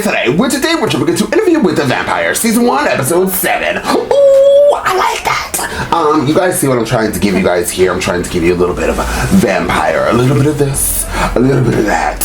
is today? Today we're jumping into Interview with the Vampire, Season 1, Episode 7. Ooh, I like that. You guys see what I'm trying to give you guys here? I'm trying to give you a little bit of a vampire, a little bit of this, a little bit of that.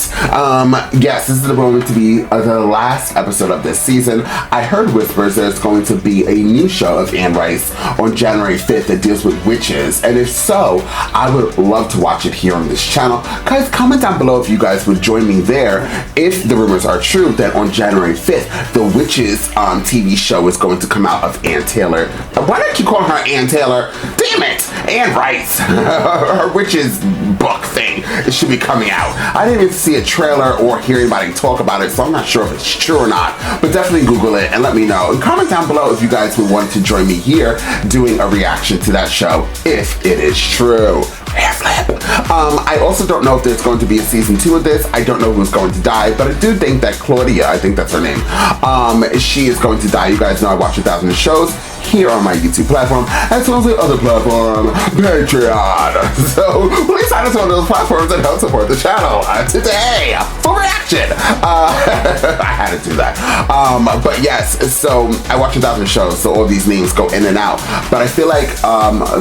Yes, this is the moment to be the last episode of this season. I heard whispers there's going to be a new show of Anne Rice on January 5th that deals with witches, and if so, I would love to watch it here on this channel. Guys, comment down below if you guys would join me there. If the rumors are true that on January 5th, the Witches TV show is going to come out of Ann Taylor. Why do I keep calling her Ann Taylor? Damn it! Anne Rice. Her Witches book thing. It should be coming out. I didn't even see a trailer or hear anybody talk about it, so I'm not sure if it's true or not. But definitely Google it and let me know. And comment down below if you guys would want to join me here doing a reaction to that show, if it is true. Hair flip. I also don't know if there's going to be a season 2 of this. I don't know who's going to die, but I do think that Claudia, I think that's her name, she is going to die. You guys know I watch 1,000 shows here on my YouTube platform, as well as the other platform, Patreon. So please sign up to one of those platforms and help support the channel today for reaction. I had to do that. But yes, so I watch 1,000 shows, so all these names go in and out. But I feel like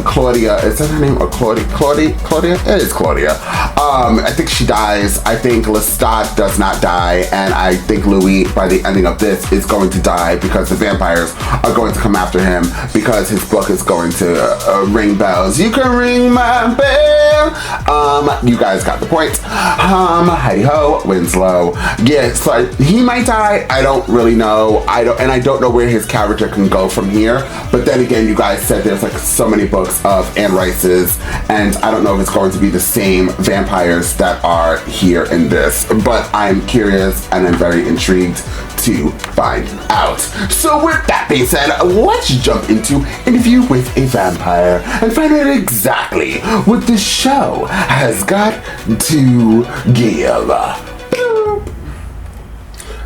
Claudia, is that her name? Or Claudia? It is Claudia. I think she dies. I think Lestat does not die, and I think Louis, by the ending of this, is going to die because the vampires are going to come after him because his book is going to ring bells. You can ring my bell. You guys got the point. Hey ho, Winslow. Yeah, so he might die. I don't really know. I don't know where his character can go from here. But then again, you guys said there's like so many books of Anne Rice's, and I don't know if it's going to be the same vampires that are here in this. But I'm curious and I'm very intrigued to find out. So with that being said, let's jump into Interview with a Vampire and find out exactly what this show has got to give.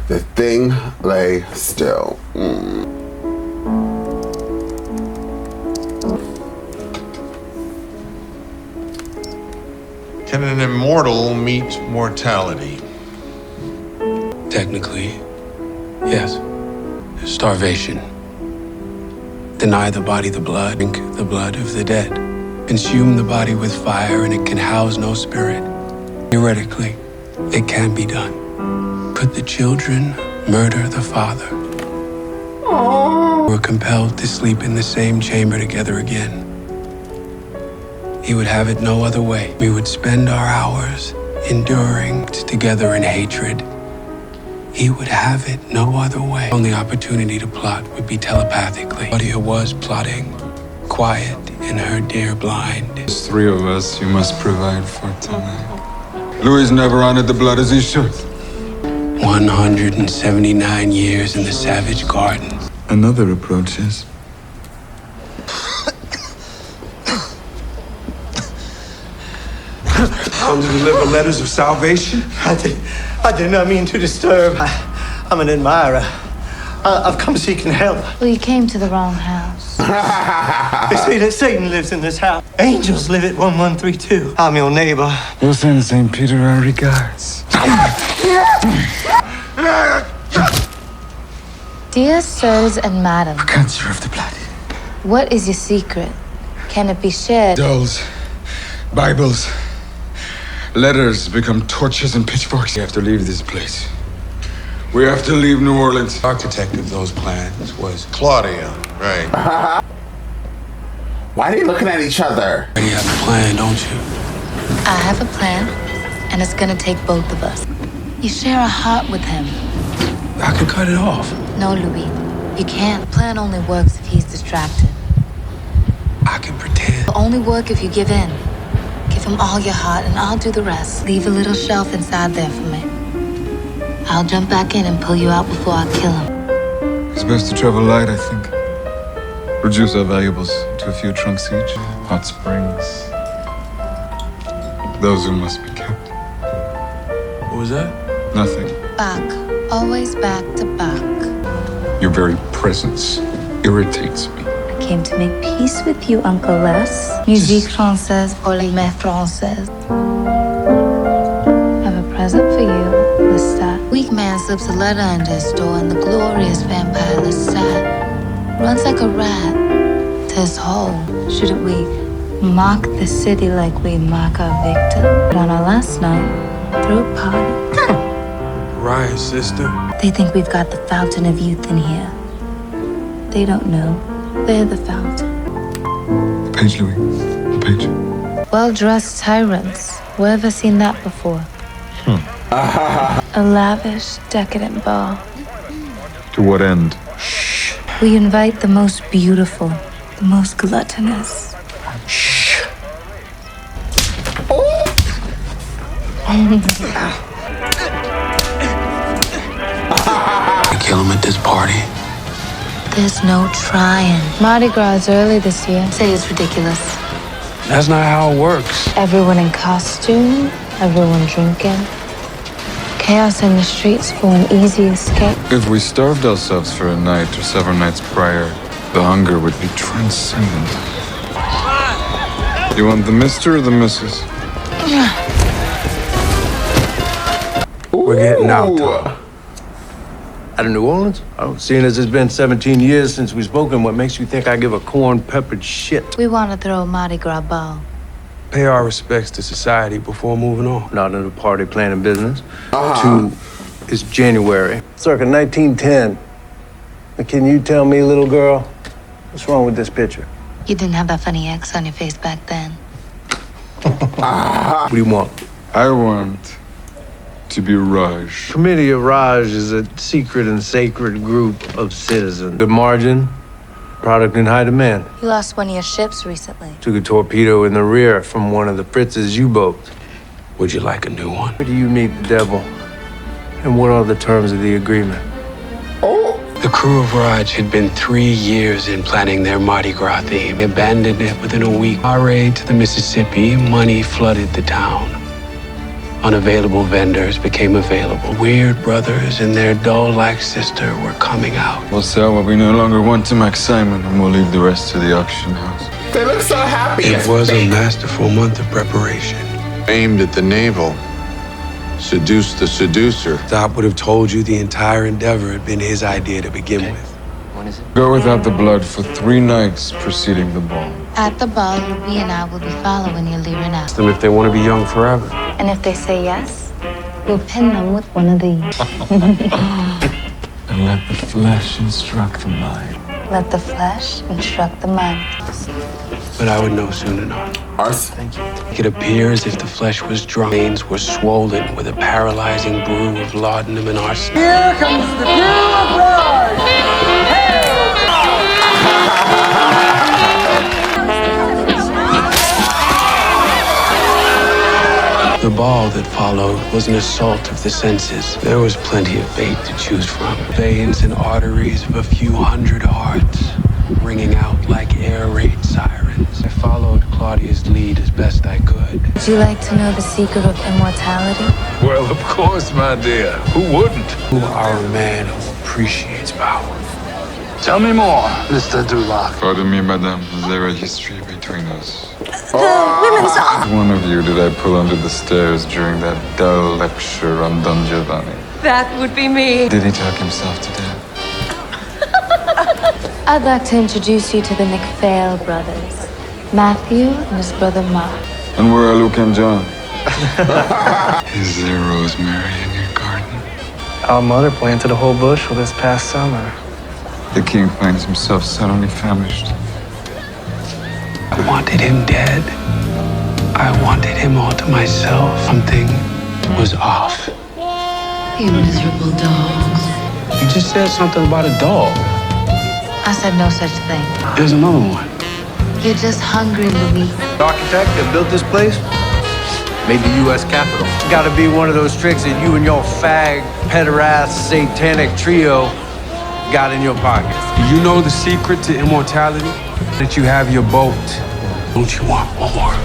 The thing lay still. Can an immortal meet mortality? Technically, yes. Starvation. Deny the body the blood, drink the blood of the dead. Consume the body with fire and it can house no spirit. Theoretically, it can be done. Put the children, murder the father. We're compelled to sleep in the same chamber together again. He would have it no other way. We would spend our hours enduring together in hatred. He would have it no other way. Only opportunity to plot would be telepathically. Claudia was plotting, quiet in her dear blind. There's 3 of us you must provide for tonight. Louis never honored the blood as he should. 179 years in the savage garden. Another approaches. Come to deliver letters of salvation? I did not mean to disturb. I'm an admirer. I've come seeking help. Well, you came to the wrong house. They say that Satan lives in this house. Angels live at 1132. I'm your neighbor. We'll send St. Peter our regards. Dear sirs and madam, Cancer of the blood. what is your secret? Can it be shared? Dolls, Bibles, letters become torches and pitchforks. We have to leave this place. We have to leave New Orleans. The architect of those plans was Claudia, right? Why are they looking at each other? You have a plan, don't you? I have a plan, and it's gonna take both of us. You share a heart with him. I could cut it off. No, Louis, you can't. Plan only works if he's distracted. I can pretend. It'll only work if you give in. Give him all your heart, and I'll do the rest. Leave a little shelf inside there for me. I'll jump back in and pull you out before I kill him. It's best to travel light, I think. Reduce our valuables to a few trunks each. Hot springs. Those who must be kept. What was that? Nothing. Back. Always back to back. Your very presence irritates me. I came to make peace with you, Uncle Les. Musique française pour les mères françaises. I have a present for you, Lestat. weak man slips a letter under his door, and the glorious vampire Lestat runs like a rat to his hole. Shouldn't we mock the city like we mock our victim? But on our last night, throw a party. Right, sister. They think we've got the fountain of youth in here. They don't know. They're the fountain. The page, Louis. The page. Well-dressed tyrants. Where have I seen that before? A lavish, decadent ball. To what end? We invite the most beautiful, the most gluttonous. I kill him at this party. There's no trying. Mardi Gras is early this year. Say it's ridiculous. That's not how it works. Everyone in costume, everyone drinking. Chaos in the streets for an easy escape. If we starved ourselves for a night or several nights prior, the hunger would be transcendent. You want the mister or the missus? We're getting out, Tom. Out of New Orleans? Oh, seeing as it's been 17 years since we've spoken, what makes you think I give a corn-peppered shit? We want to throw a Mardi Gras ball. Pay our respects to society before moving on. Not in the party planning business. It's January, circa 1910. Now, can you tell me, little girl, what's wrong with this picture? You didn't have that funny X on your face back then. What do you want? I want to be Raj. Committee of Raj is a secret and sacred group of citizens. The margin, product in high demand. You lost one of your ships recently. Took a torpedo in the rear from one of the Fritz's U-boats. Would you like a new one? Where do you meet the devil? And what are the terms of the agreement? The crew of Raj had been 3 years in planning their Mardi Gras theme. They abandoned it within a week. Our raid to the Mississippi, money flooded the town. Unavailable vendors became available. Weird brothers and their doll-like sister were coming out. We'll sell what we no longer want to Max Simon, and we'll leave the rest to the auction house. They look so happy. It was a masterful month of preparation. Aimed at the navel. Seduce the seducer. Doc would have told you the entire endeavor had been his idea to begin with. Go without the blood for 3 nights preceding the ball. At the ball, Louis and I will be following you leering out. Ask them if they want to be young forever. And if they say yes, we'll pin them with one of these. And let the flesh instruct the mind. Let the flesh instruct the mind. But I would know soon enough. Ours? It appears if the flesh was drunk, veins were swollen with a paralyzing brew of laudanum and arsenic. Here comes the crew of Raj! The ball that followed was an assault of the senses. There was plenty of bait to choose from. Veins and arteries of a few hundred hearts ringing out like air raid sirens. I followed Claudia's lead as best I could. Would you like to know the secret of immortality? Well, of course, my dear. Who wouldn't? You are a man who appreciates power. Tell me more, Mr. Dulac. Pardon me, madame. Is there a history between us? Women's Which one of you did I pull under the stairs during that dull lecture on Don Giovanni? That would be me. Did he talk himself to death? I'd like to introduce you to the McPhail brothers. Matthew and his brother Mark. And where are Luke and John? Is there rosemary in your garden? Our mother planted a whole bushel this past summer. The king finds himself suddenly famished. I wanted him dead. I wanted him all to myself. Something was off. You miserable dogs. You just said something about a dog. I said no such thing. There's another one. You're just hungry, Louis. The architect that built this place made the U.S. Capitol. It's gotta be one of those tricks that you and your fag, pederast, satanic trio got in your pocket. You know the secret to immortality? That you have your boat. Don't you want more?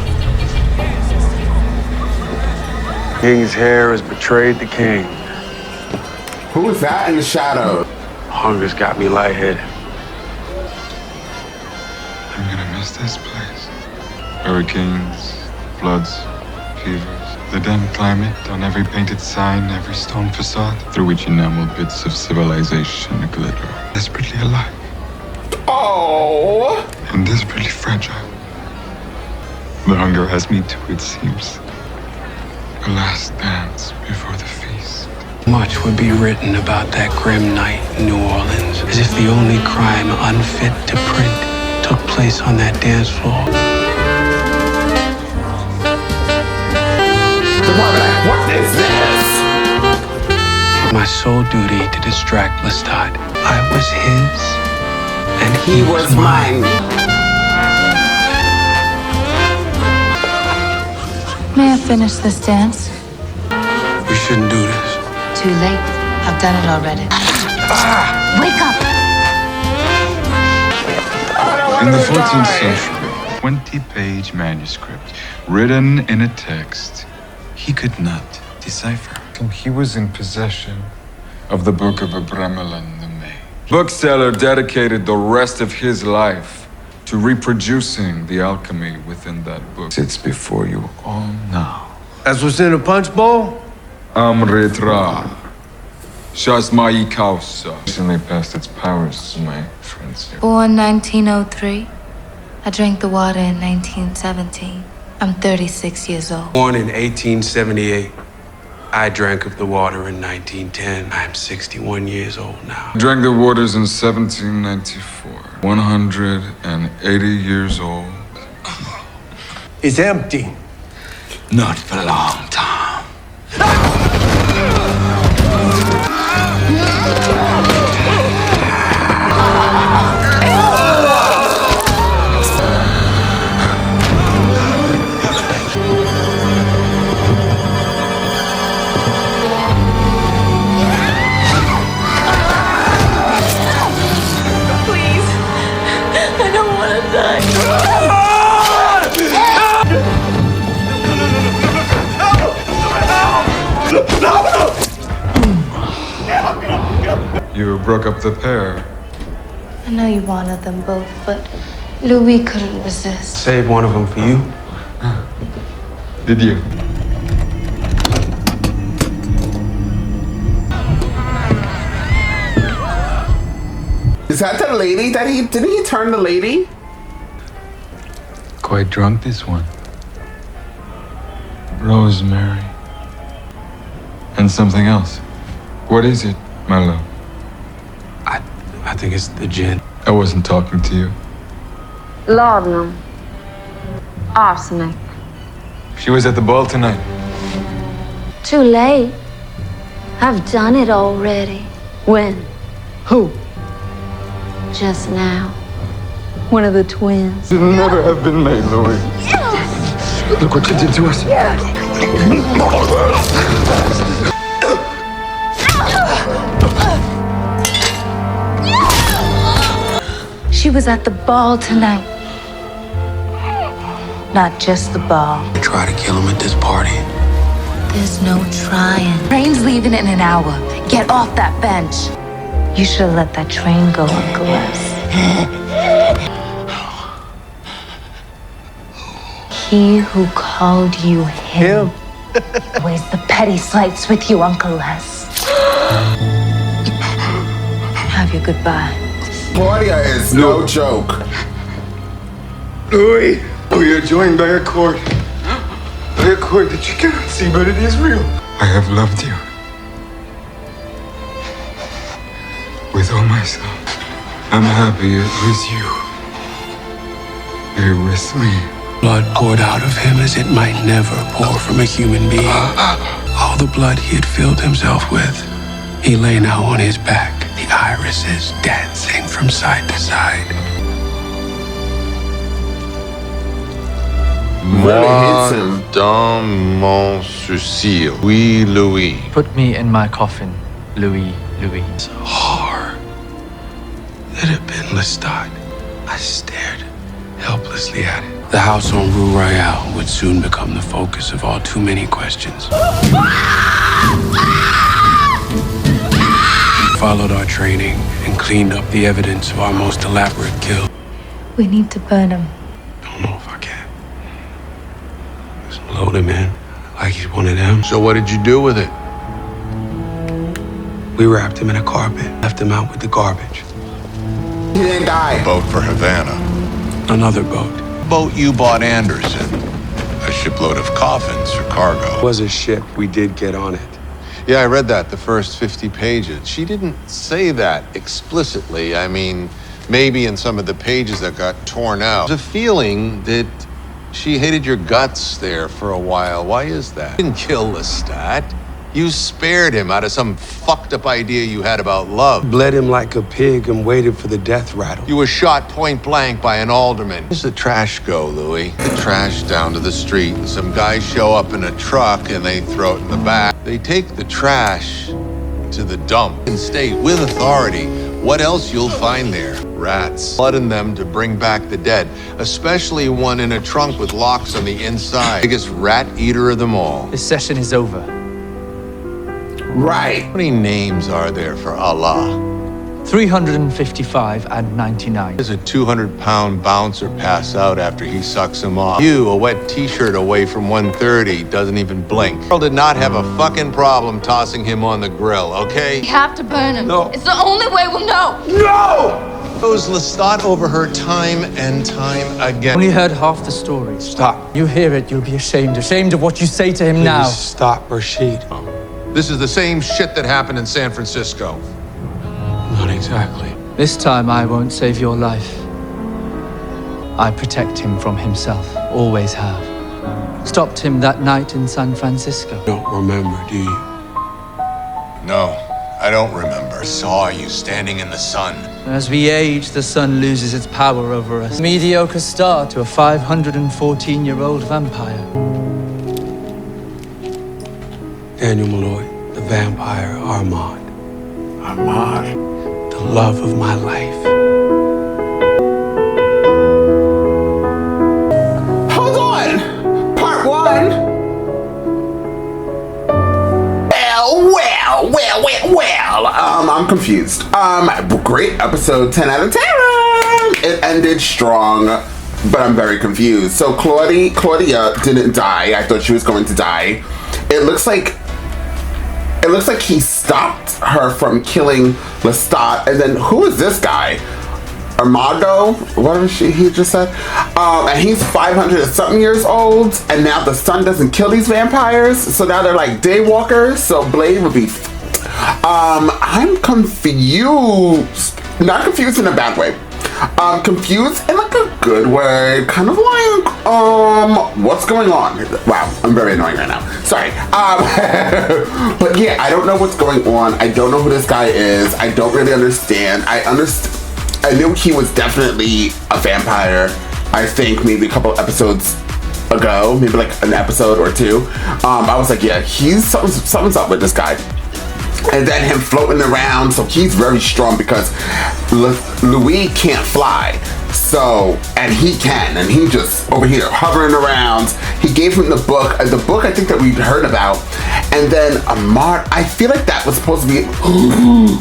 King's hair has betrayed the king. Who is that in the shadow? Hunger's got me lightheaded. I'm gonna miss this place. Hurricanes, floods, fevers. The damn climate on every painted sign, every stone facade, through which enameled bits of civilization glitter. Desperately alive. Oh! And desperately fragile. The hunger has me too, it seems. The last dance before the feast. Much would be written about that grim night in New Orleans, as if the only crime unfit to print took place on that dance floor. What is this? My sole duty to distract Lestat. I was his, and he was mine. May I finish this dance? We shouldn't do this. Too late. I've done it already. Wake up! In the 14th century, 20-page manuscript written in a text he could not decipher. He was in possession of the Book of Abramelin the May. Bookseller dedicated the rest of his life to reproducing the alchemy within that book. Sits before you all now. That's what's in a punch bowl? Amritra. Shasmai Kausa. Recently passed its powers to my friends here. Born 1903. I drank the water in 1917. I'm 36 years old. Born in 1878. I drank of the water in 1910. I'm 61 years old now. Drank the waters in 1794. 180 years old. It's empty. Not for a long time. Please. I don't want to die. You broke up the pair. I know you wanted them both, but Louis couldn't resist. Save one of them for you. Did you? Is that the lady that didn't he turn the lady? Quite drunk, this one. Rosemary. And something else. What is it, my love? I think it's the gin. I wasn't talking to you. Laudanum. Arsenic. She was at the ball tonight. Too late. I've done it already. When? Who? Just now. One of the twins. Should never have been made, Louis. Look what you did to us. She was at the ball tonight. Not just the ball. Try to kill him at this party. There's no trying. Train's leaving in an hour. Get off that bench. You should have let that train go, Uncle Les. He who called you him. Where's the petty slights with you, Uncle Les? Have your goodbye. Claudia is no joke. Louis, we are joined by a cord. By a cord that you cannot see, but it is real. I have loved you. With all my soul. I'm happy it was you. You're with me. Blood poured out of him as it might never pour from a human being. All the blood he had filled himself with. He lay now on his back, the irises dancing from side to side. Really hits him. Dans mon souci. Oui, Louis. Put me in my coffin, Louis. Horror. It had been Lestat. I stared helplessly at it. The house on Rue Royale would soon become the focus of all too many questions. Followed our training and cleaned up the evidence of our most elaborate kill. We need to burn him. Don't know if I can. Just load him in, like he's one of them. So what did you do with it? We wrapped him in a carpet, left him out with the garbage. He didn't die. Boat for Havana. Another boat. Boat you bought Anderson. A shipload of coffins for cargo. Was a ship. We did get on it. Yeah, I read that, the first 50 pages. She didn't say that explicitly. I mean, maybe in some of the pages that got torn out. There's a feeling that she hated your guts there for a while. Why is that? You didn't kill Lestat. You spared him out of some fucked up idea you had about love. Bled him like a pig and waited for the death rattle. You were shot point blank by an alderman. Where's the trash go, Louis? The trash down to the street. Some guys show up in a truck and they throw it in the back. They take the trash to the dump in state with authority. What else you'll find there? Rats. Blood in them to bring back the dead, especially one in a trunk with locks on the inside. Biggest rat eater of them all. This session is over. Right. How many names are there for Allah? 355 and 99. Does a 200-pound bouncer pass out after he sucks him off? You, a wet t-shirt away from 130, doesn't even blink. Earl did not have a fucking problem tossing him on the grill, okay? We have to burn him. No. It's the only way we'll know. No! Goes Lestat over her time and time again. Only heard half the story. Stop. You hear it, you'll be ashamed. Ashamed of what you say to him now. Please stop, Rashid. This is the same shit that happened in San Francisco. Not exactly. This time I won't save your life. I protect him from himself. Always have. Stopped him that night in San Francisco. Don't remember, do you? No, I don't remember. I saw you standing in the sun. As we age, the sun loses its power over us. Mediocre start to a 514-year-old vampire. Daniel Malloy, the vampire Armand. Ahmad. The love of my life. Hold on! Part 1? Well. I'm confused. Great episode, 10 out of 10. It ended strong, but I'm very confused. So Claudia didn't die. I thought she was going to die. It looks like he stopped her from killing Lestat. And then who is this guy? Armando? What is he just said? And he's 500 and something years old. And now the sun doesn't kill these vampires. So now they're like daywalkers. So Blade would be... I'm confused. Not confused in a bad way. Confused in like a good way. Kind of like, what's going on? Wow, I'm very annoying right now. Sorry. But yeah, I don't know what's going on. I don't know who this guy is. I don't really understand. I knew he was definitely a vampire. I think maybe a couple episodes ago, maybe like an episode or two. I was like, yeah, something's up with this guy. And then him floating around, so he's very strong because Louis can't fly. So, and he can, and he just over here hovering around. He gave him the book I think that we'd heard about. And then Ahmad, I feel like that was supposed to be,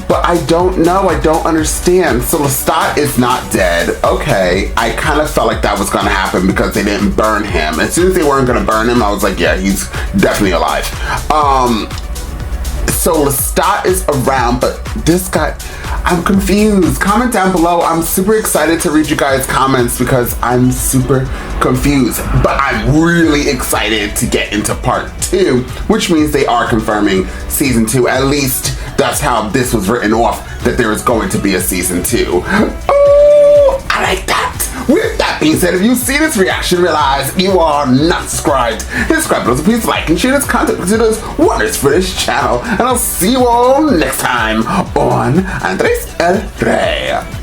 but I don't know, I don't understand. So Lestat is not dead. Okay, I kind of felt like that was gonna happen because they didn't burn him. As soon as they weren't gonna burn him, I was like, yeah, he's definitely alive. So Lestat is around, but this guy, I'm confused. Comment down below. I'm super excited to read you guys' comments because I'm super confused. But I'm really excited to get into part 2, which means they are confirming season 2. At least that's how this was written off, that there is going to be a season 2. Oh, I like that. With that being said, if you see this reaction, realize you are not subscribed. Hit subscribe button, so please like and share this content because it does wonders for this channel. And I'll see you all next time on Andres El Rey.